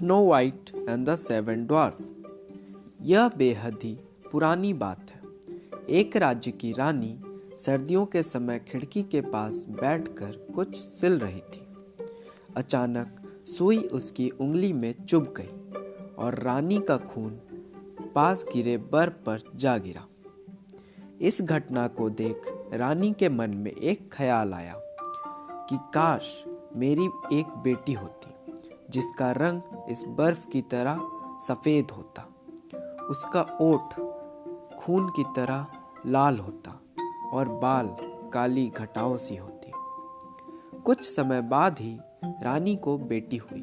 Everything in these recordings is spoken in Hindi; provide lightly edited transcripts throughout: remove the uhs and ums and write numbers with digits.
Snow white and the seven dwarf. यह बेहद ही पुरानी बात है। एक राज्य की रानी सर्दियों के समय खिड़की के पास बैठकर कुछ सिल रही थी। अचानक सुई उसकी उंगली में चुभ गई और रानी का खून पास गिरे बर्फ पर जा गिरा। इस घटना को देख रानी के मन में एक ख्याल आया कि काश मेरी एक बेटी होती जिसका रंग इस बर्फ की तरह सफेद होता, उसका ओठ खून की तरह लाल होता और बाल काली घटाओं सी होती। कुछ समय बाद ही रानी को बेटी हुई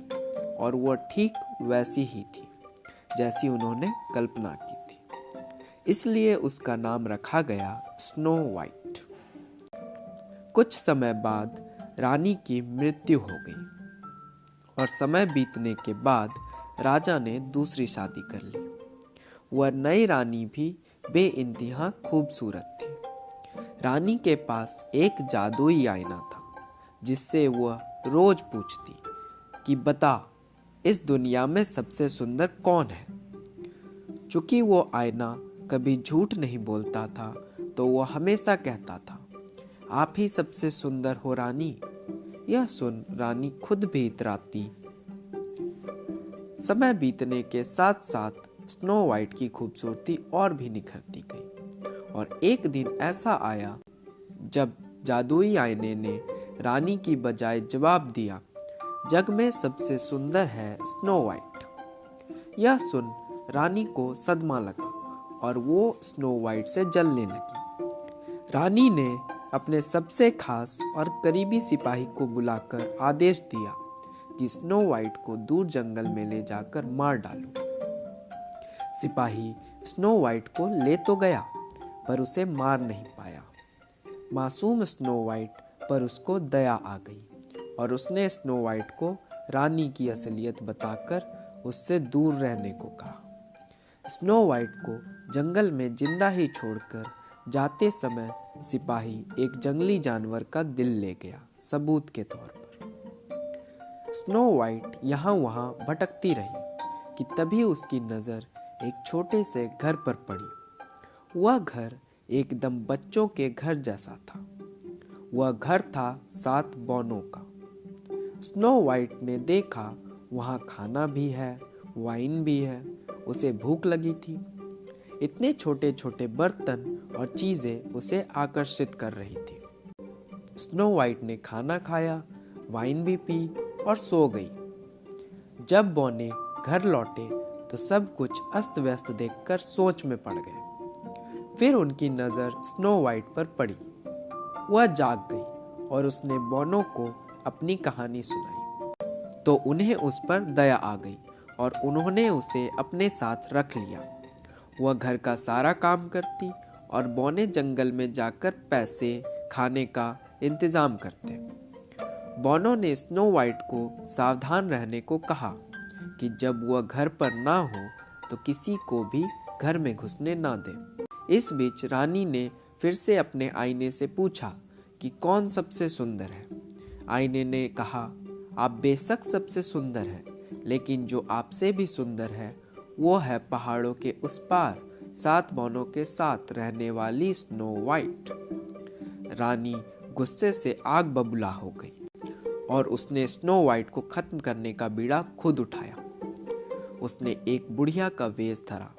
और वह ठीक वैसी ही थी जैसी उन्होंने कल्पना की थी। इसलिए उसका नाम रखा गया स्नो वाइट। कुछ समय बाद रानी की मृत्यु हो गई और समय बीतने के बाद राजा ने दूसरी शादी कर ली। वह नई रानी भी बेइंतहा खूबसूरत थी। रानी के पास एक जादुई आईना था जिससे वह रोज पूछती कि बता, इस दुनिया में सबसे सुंदर कौन है। चूंकि वो आईना कभी झूठ नहीं बोलता था तो वह हमेशा कहता था, आप ही सबसे सुंदर हो रानी। यह सुन रानी खुद भी इतराती। समय बीतने के साथ साथ स्नो वाइट की खूबसूरती और भी निखरती गई और एक दिन ऐसा आया जब जादुई आईने ने रानी की बजाय जवाब दिया, जग में सबसे सुंदर है स्नो वाइट। यह सुन रानी को सदमा लगा और वो स्नो वाइट से जलने लगी। रानी ने अपने सबसे खास और करीबी सिपाही को बुलाकर आदेश दिया कि स्नो वाइट को दूर जंगल में ले जाकर मार डालो। सिपाही स्नो वाइट को ले तो गया पर उसे मार नहीं पाया। मासूम स्नो वाइट पर उसको दया आ गई और उसने स्नो वाइट को रानी की असलियत बताकर उससे दूर रहने को कहा। स्नो वाइट को जंगल में जिंदा ही छोड़कर जाते समय सिपाही एक जंगली जानवर का दिल ले गया सबूत के तौर पर। स्नो वाइट यहाँ वहाँ भटकती रही कि तभी उसकी नज़र एक छोटे से घर पर पड़ी। वह घर एकदम बच्चों के घर जैसा था। वह घर था 7 बौनों का। स्नो वाइट ने देखा वहाँ खाना भी है, वाइन भी है। उसे भूख लगी थी। इतने छोटे छोटे बर्तन और चीजें उसे आकर्षित कर रही थी। स्नो वाइट ने खाना खाया, वाइन भी पी और सो गई। जब बौने घर लौटे तो सब कुछ अस्त व्यस्त देखकर सोच में पड़ गए। फिर उनकी नजर स्नो वाइट पर पड़ी। वह जाग गई और उसने बौनों को अपनी कहानी सुनाई तो उन्हें उस पर दया आ गई और उन्होंने उसे अपने साथ रख लिया। वह घर का सारा काम करती और बौने जंगल में जाकर पैसे खाने का इंतजाम करते। बौनों ने स्नो वाइट को सावधान रहने को कहा कि जब वह घर पर ना हो तो किसी को भी घर में घुसने ना दे। इस बीच रानी ने फिर से अपने आईने से पूछा कि कौन सबसे सुंदर है। आईने ने कहा, आप बेशक सबसे सुंदर है, लेकिन जो आपसे भी सुंदर है वो है पहाड़ों के उस पार 7 बौनों के साथ रहने वाली स्नो वाइट। रानी गुस्से से आग बबूला हो गई और उसने स्नो वाइट को खत्म करने का बीड़ा खुद उठाया। उसने एक बुढ़िया का वेश धरा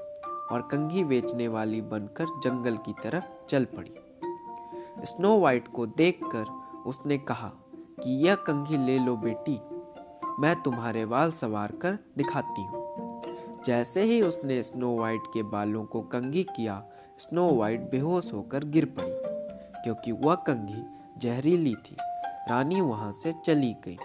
और कंघी बेचने वाली बनकर जंगल की तरफ चल पड़ी। स्नो वाइट को देखकर उसने कहा कि यह कंघी ले लो बेटी, मैं तुम्हारे बाल संवार कर दिखाती हूँ। जैसे ही उसने स्नो वाइट के बालों को कंघी किया, स्नो वाइट बेहोश होकर गिर पड़ी। क्योंकि वह कंघी जहरीली थी, रानी वहां से चली गई।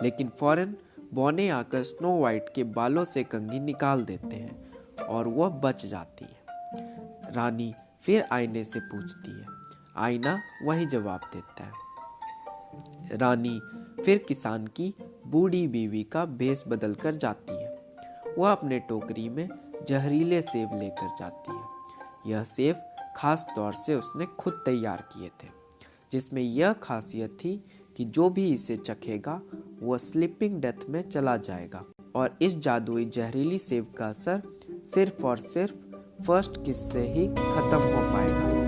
लेकिन फौरन बौने आकर स्नो वाइट के बालों से कंघी निकाल देते हैं और वह बच जाती है। रानी फिर आईने से पूछती है, आईना वही जवाब देता है। रानी फिर किसान की बूढ़ी बीवी का भेष बदल कर जाती है। वह अपने टोकरी में जहरीले सेब लेकर जाती है। यह सेब खास तौर से उसने खुद तैयार किए थे, जिसमें यह खासियत थी कि जो भी इसे चखेगा वह स्लीपिंग डेथ में चला जाएगा और इस जादुई जहरीली सेब का असर सिर्फ और सिर्फ फर्स्ट किस से ही खत्म हो पाएगा।